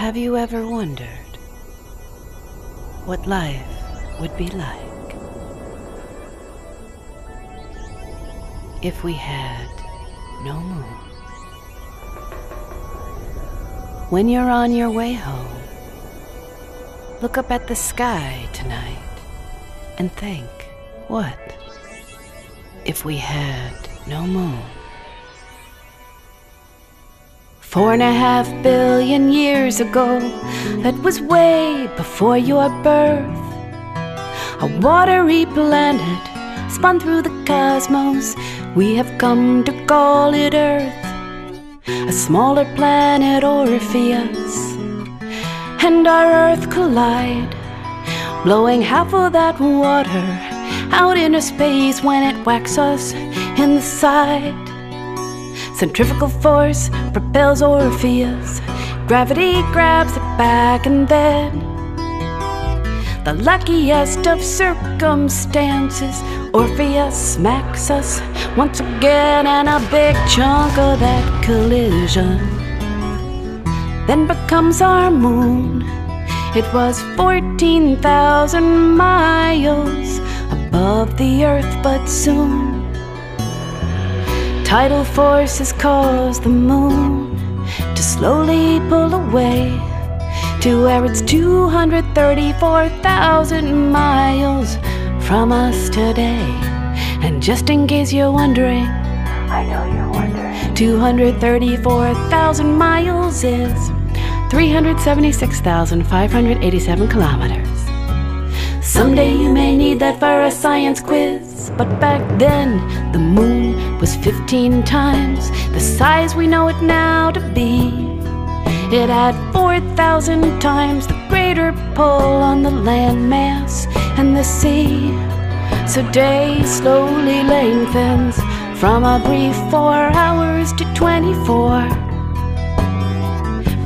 Have you ever wondered what life would be like if we had no moon? When you're on your way home, look up at the sky tonight and think, what if we had no moon? 4.5 billion years ago, that was way before your birth, a watery planet spun through the cosmos. We have come to call it Earth, a smaller planet Orpheus and our Earth collide, blowing half of that water out into space when it whacks us in the side. Centrifugal force propels Orpheus, gravity grabs it back, and then the luckiest of circumstances, Orpheus smacks us once again, and a big chunk of that collision then becomes our moon. It was 14,000 miles above the Earth, but soon tidal forces cause the moon to slowly pull away to where it's 234,000 miles from us today. And just in case you're wondering, I know you're wondering, 234,000 miles is 376,587 kilometers. Someday you may need that for a science quiz, but back then the moon was 15 times the size we know it now to be. It had 4,000 times the greater pull on the land mass and the sea. So day slowly lengthens from a brief 4 hours to 24.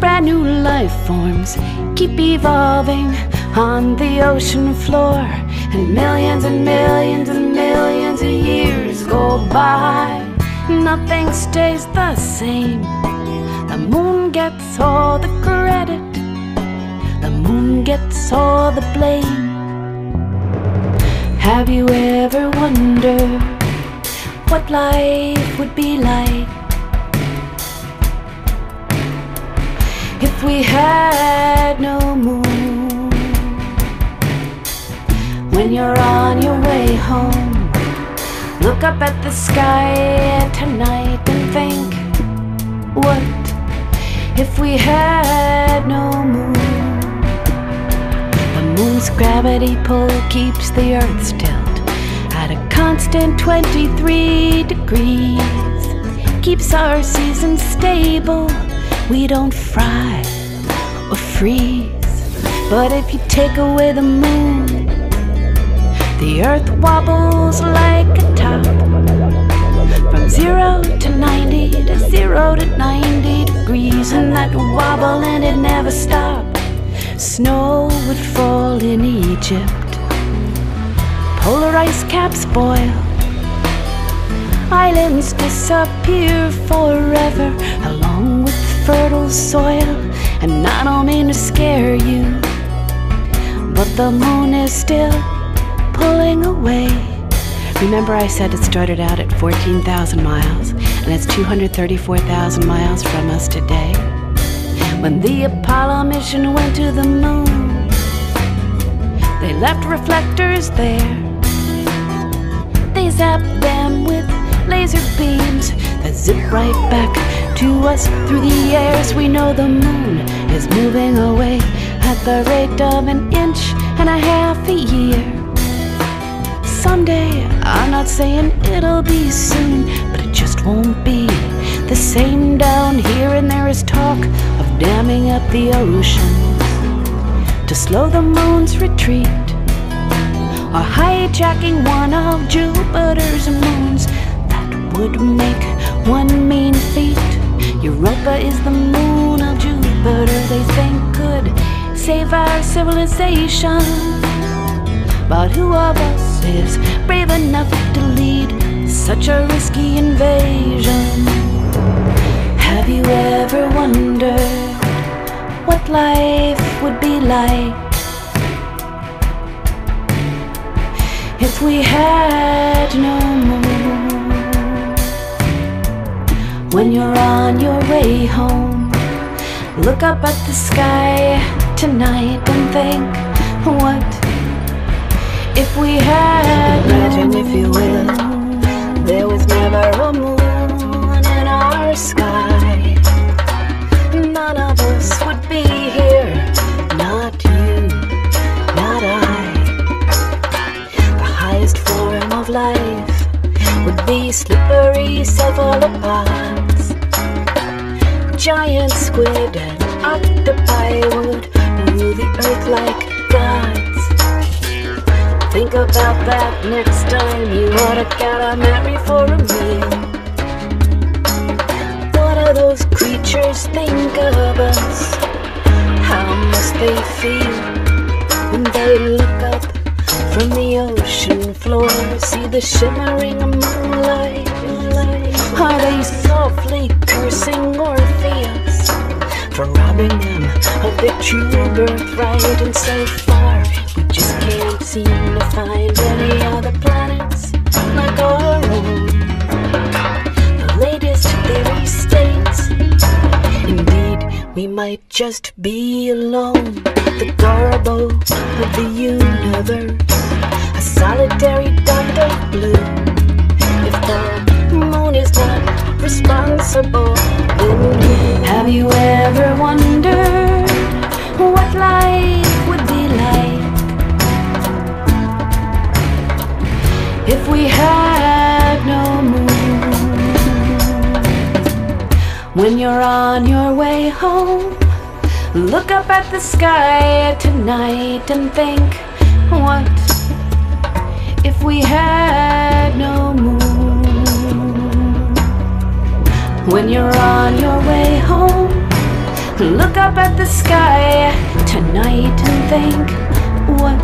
Brand new life forms keep evolving on the ocean floor, and millions and millions and millions of years go by. Nothing stays the same. The moon gets all the credit, the moon gets all the blame. Have you ever wondered what life would be like if we had no moon? When you're on your way home, look up at the sky tonight and think, what if we had no moon? The moon's gravity pull keeps the Earth's tilt at a constant 23 degrees, keeps our seasons stable. We don't fry or freeze. But if you take away the moon, the Earth wobbles like a top, from 0 to 90 to 0 to 90 degrees, and that wobble and it never stopped. Snow would fall in Egypt, polar ice caps boil, islands disappear forever along with fertile soil. And I don't mean to scare you, but the moon is still pulling away. Remember I said it started out at 14,000 miles, and it's 234,000 miles from us today. When the Apollo mission went to the moon, they left reflectors there. They zapped them with laser beams that zip right back to us through the air. So we know the moon is moving away at the rate of 1.5 inches a year. Someday, I'm not saying it'll be soon, but it just won't be the same down here. And there is talk of damming up the oceans to slow the moon's retreat, or hijacking one of Jupiter's moons. That would make one mean feat. Europa is the moon of Jupiter, they think could save our civilization. But who of us is brave enough to lead such a risky invasion? Have you ever wondered what life would be like if we had no moon. When you're on your way home, look up at the sky tonight and think, what if we had imagine, if you will, there was never a moon in our sky. None of us would be here, not you, not I. The highest form of life would be slippery cephalopods. Giant squid and octopi would rule the earth like gods. Think about that next time you ought to get a Mary for a meal. What do those creatures think of us? How must they feel when they look up from the ocean floor, see the shimmering moonlight? Are they softly cursing Orpheus for robbing them of their true birthright? And so far, we just can't seem to find any other planets like our own. The latest theory states, indeed, we might just be alone. The garbo of the universe, a solitary dot of blue. If the moon is not responsible, then have you ever wondered what life would be like if we had no moon? When you're on your way home, look up at the sky tonight and think, what if we had no moon? When you're on your way home, look up at the sky tonight and think, what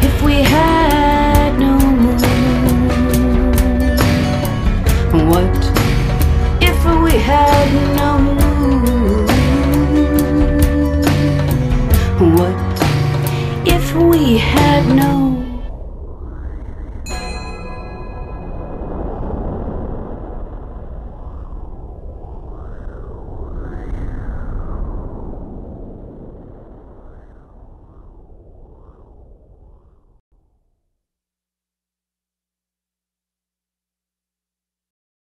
if we had